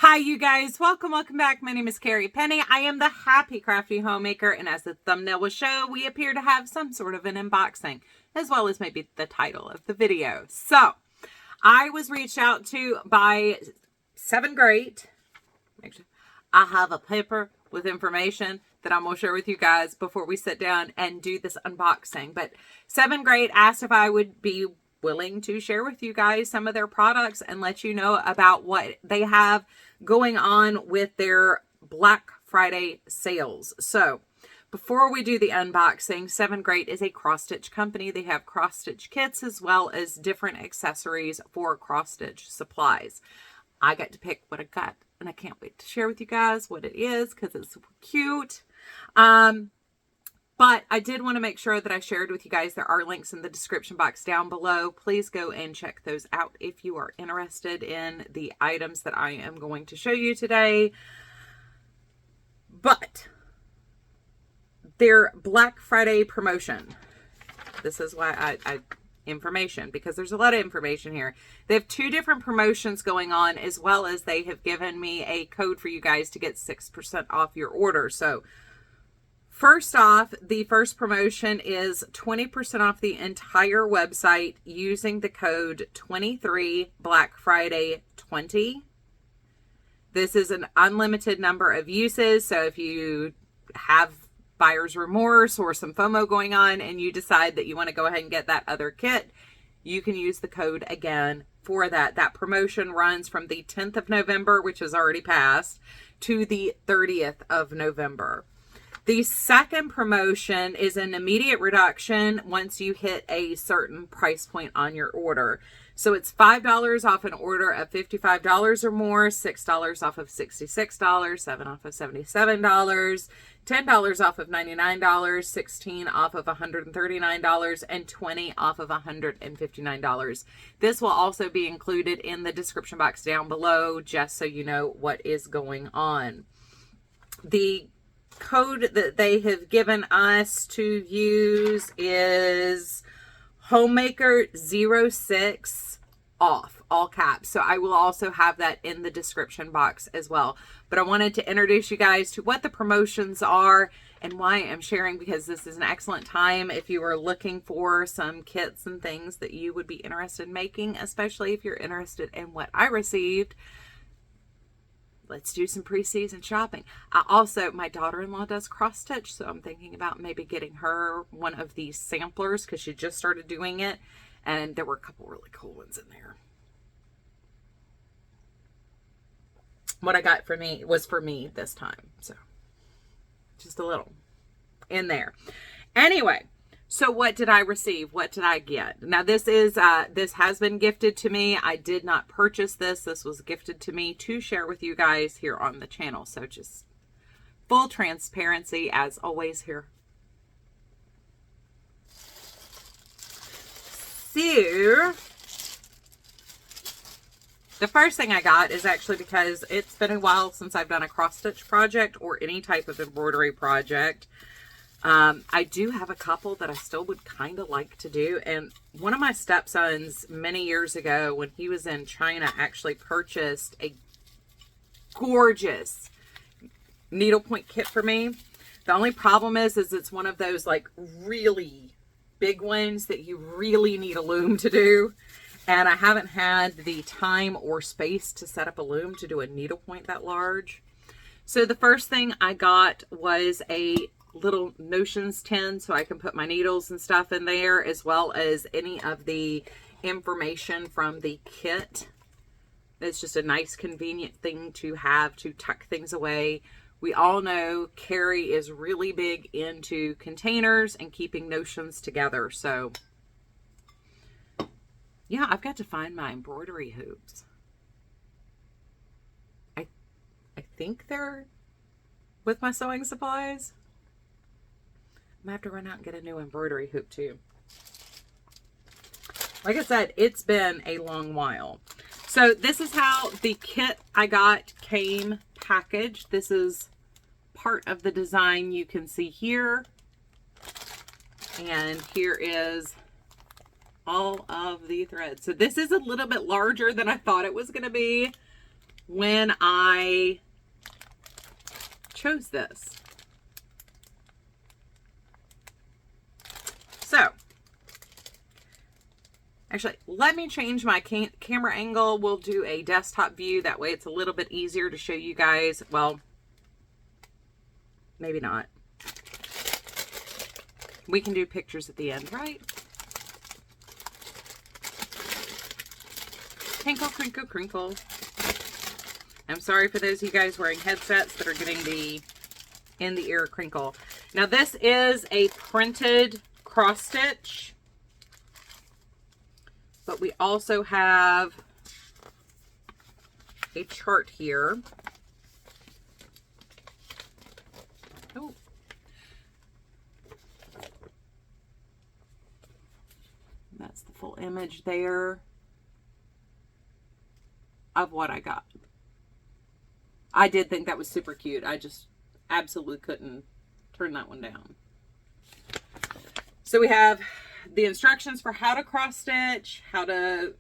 Hi you guys, welcome back. My name is Carrie Penny. I am the Happy Crafty Homemaker, and as the thumbnail will show, we appear to have some sort of an unboxing, as well as maybe the title of the video. So, I was reached out to by 7 Great. I have a paper with information that I'm going to share with you guys before we sit down and do this unboxing. But 7 Great asked if I would be willing to share with you guys some of their products and let you know about what they have going on with their Black Friday sales. So before we do the unboxing, 7 Great is a cross-stitch company. They have cross-stitch kits as well as different accessories for cross-stitch supplies. I got to pick what I got, and I can't wait to share with you guys what it is because it's super cute. But I did want to make sure that I shared with you guys. There are links in the description box down below. Please go and check those out if you are interested in the items that I am going to show you today. But their Black Friday promotion. This is why information, because there's a lot of information here. They have 2 different promotions going on, as well as they have given me a code for you guys to get 6% off your order. So first off, the first promotion is 20% off the entire website using the code 23BlackFriday20. This is an unlimited number of uses, so if you have buyer's remorse or some FOMO going on and you decide that you want to go ahead and get that other kit, you can use the code again for that. That promotion runs from the 10th of November, which has already passed, to the 30th of November. The second promotion is an immediate reduction once you hit a certain price point on your order. So it's $5 off an order of $55 or more, $6 off of $66, $7 off of $77, $10 off of $99, $16 off of $139, and $20 off of $159. This will also be included in the description box down below, just so you know what is going on. The code that they have given us to use is Homemaker06 off, all caps. So I will also have that in the description box as well. But I wanted to introduce you guys to what the promotions are and why I'm sharing, because this is an excellent time if you are looking for some kits and things that you would be interested in making, especially if you're interested in what I received. Let's do some pre-season shopping. My daughter-in-law does cross-stitch, so I'm thinking about maybe getting her one of these samplers because she just started doing it, and there were a couple really cool ones in there. What I got for me was for me this time, so just a little in there. Anyway, so what did I receive? What did I get? Now this has been gifted to me. I did not purchase this. This was gifted to me to share with you guys here on the channel. So just full transparency as always here. So the first thing I got is actually because it's been a while since I've done a cross-stitch project or any type of embroidery project. I do have a couple that I still would kind of like to do. And one of my stepsons many years ago when he was in China actually purchased a gorgeous needlepoint kit for me. The only problem is it's one of those like really big ones that you really need a loom to do. And I haven't had the time or space to set up a loom to do a needlepoint that large. So the first thing I got was a little notions tin so I can put my needles and stuff in there, as well as any of the information from the kit. It's just a nice convenient thing to have to tuck things away. We all know Carrie is really big into containers and keeping notions together. So yeah, I've got to find my embroidery hoops. I think they're with my sewing supplies. I'm going to have to run out and get a new embroidery hoop too. Like I said, it's been a long while. So this is how the kit I got came packaged. This is part of the design you can see here. And here is all of the threads. So this is a little bit larger than I thought it was going to be. when I chose this. So, actually, let me change my camera angle. We'll do a desktop view. That way it's a little bit easier to show you guys. Well, maybe not. We can do pictures at the end, right? Crinkle, crinkle, crinkle. I'm sorry for those of you guys wearing headsets that are getting the in the ear crinkle. Now this is a printed cross stitch, but we also have a chart here. Oh. That's the full image there of what I got. I did think that was super cute. I just absolutely couldn't turn that one down. So we have the instructions for how to cross stitch, how to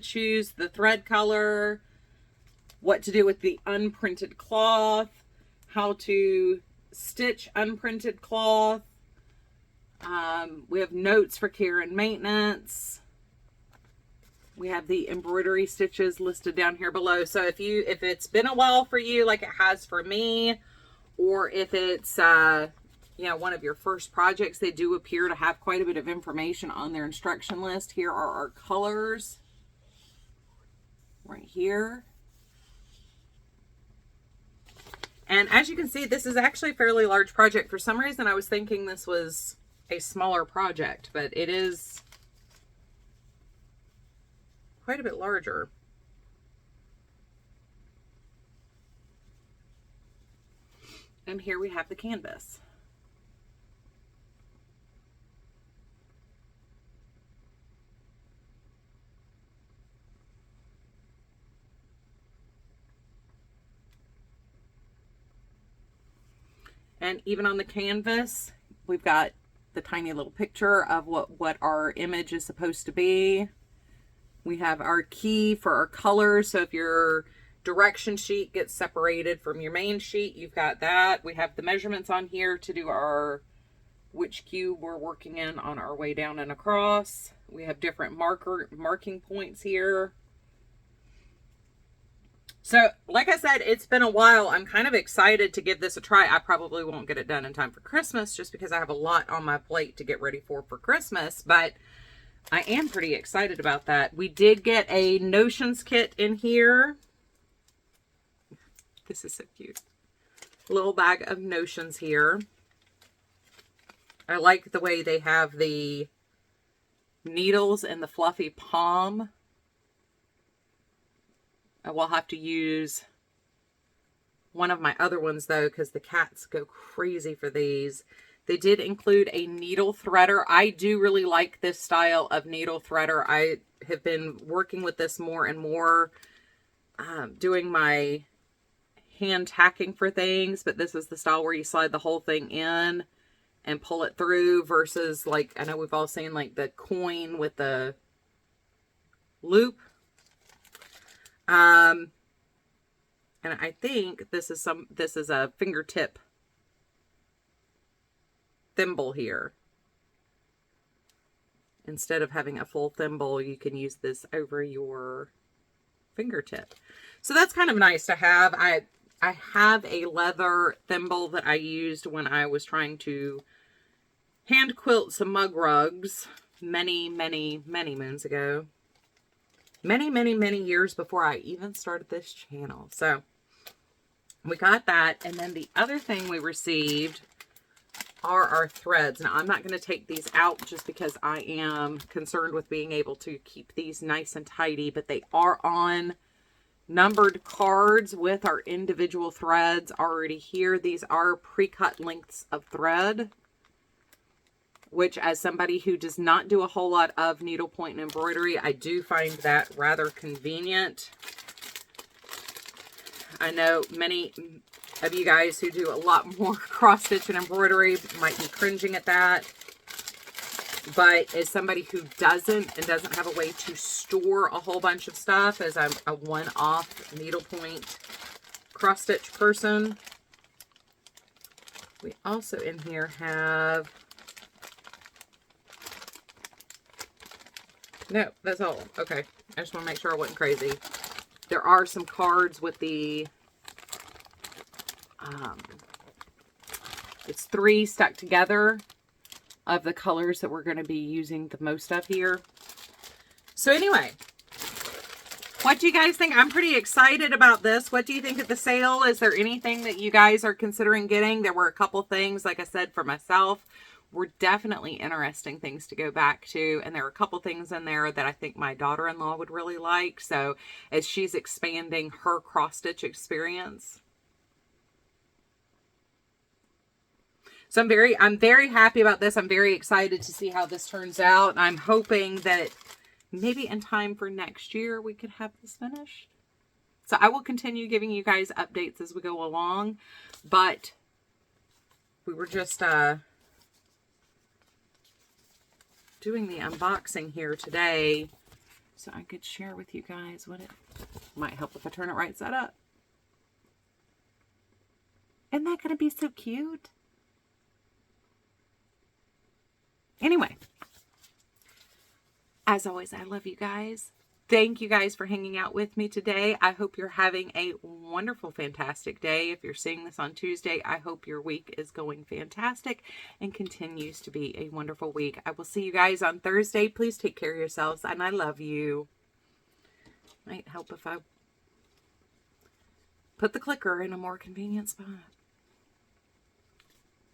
choose the thread color, what to do with the unprinted cloth, how to stitch unprinted cloth. We have notes for care and maintenance. We have the embroidery stitches listed down here below. So if it's been a while for you, like it has for me, or if it's you know, one of your first projects, they do appear to have quite a bit of information on their instruction list. Here are our colors right here. And as you can see, this is actually a fairly large project. For some reason, I was thinking this was a smaller project, but it is quite a bit larger. And here we have the canvas. And even on the canvas, we've got the tiny little picture of what our image is supposed to be. We have our key for our colors. So if your direction sheet gets separated from your main sheet, you've got that. We have the measurements on here to do which cube we're working in on our way down and across. We have different marking points here. So, like I said, it's been a while. I'm kind of excited to give this a try. I probably won't get it done in time for Christmas just because I have a lot on my plate to get ready for Christmas, but I am pretty excited about that. We did get a notions kit in here. This is so cute. Little bag of notions here. I like the way they have the needles and the fluffy palm. I will have to use one of my other ones though, because the cats go crazy for these. They did include a needle threader. I do really like this style of needle threader. I have been working with this more and more, doing my hand tacking for things, but this is the style where you slide the whole thing in and pull it through versus, like, I know we've all seen like the coin with the loop. And I think this is a fingertip thimble here. Instead of having a full thimble, you can use this over your fingertip. So that's kind of nice to have. I have a leather thimble that I used when I was trying to hand quilt some mug rugs many, many, many moons ago. Many, many, many years before I even started this channel. So we got that. And then the other thing we received are our threads. Now I'm not going to take these out just because I am concerned with being able to keep these nice and tidy, but they are on numbered cards with our individual threads already here. These are pre-cut lengths of thread, which, as somebody who does not do a whole lot of needlepoint and embroidery, I do find that rather convenient. I know many of you guys who do a lot more cross stitch and embroidery might be cringing at that. But as somebody who doesn't have a way to store a whole bunch of stuff, as I'm a one-off needlepoint cross-stitch person, we also in here have, no, that's all. Okay, I just want to make sure I wasn't crazy. There are some cards with the, it's 3 stuck together of the colors that we're going to be using the most of here. So anyway, what do you guys think? I'm pretty excited about this. What do you think of the sale? Is there anything that you guys are considering getting? There were a couple things, like I said, for myself, were definitely interesting things to go back to. And there are a couple things in there that I think my daughter-in-law would really like. So as she's expanding her cross-stitch experience. So I'm very happy about this. I'm very excited to see how this turns out. I'm hoping that maybe in time for next year, we could have this finished. So I will continue giving you guys updates as we go along, but we were just doing the unboxing here today so I could share with you guys what it might help if I turn it right side up. Isn't that going to be so cute? Anyway, as always, I love you guys. Thank you guys for hanging out with me today. I hope you're having a wonderful, fantastic day. If you're seeing this on Tuesday, I hope your week is going fantastic and continues to be a wonderful week. I will see you guys on Thursday. Please take care of yourselves, and I love you. Might help if I put the clicker in a more convenient spot.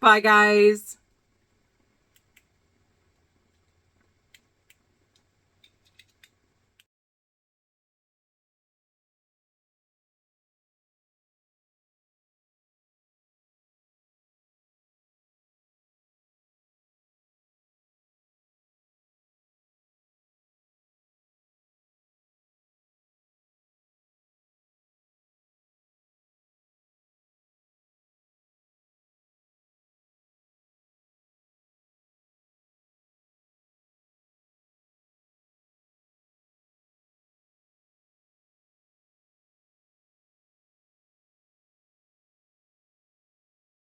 Bye, guys.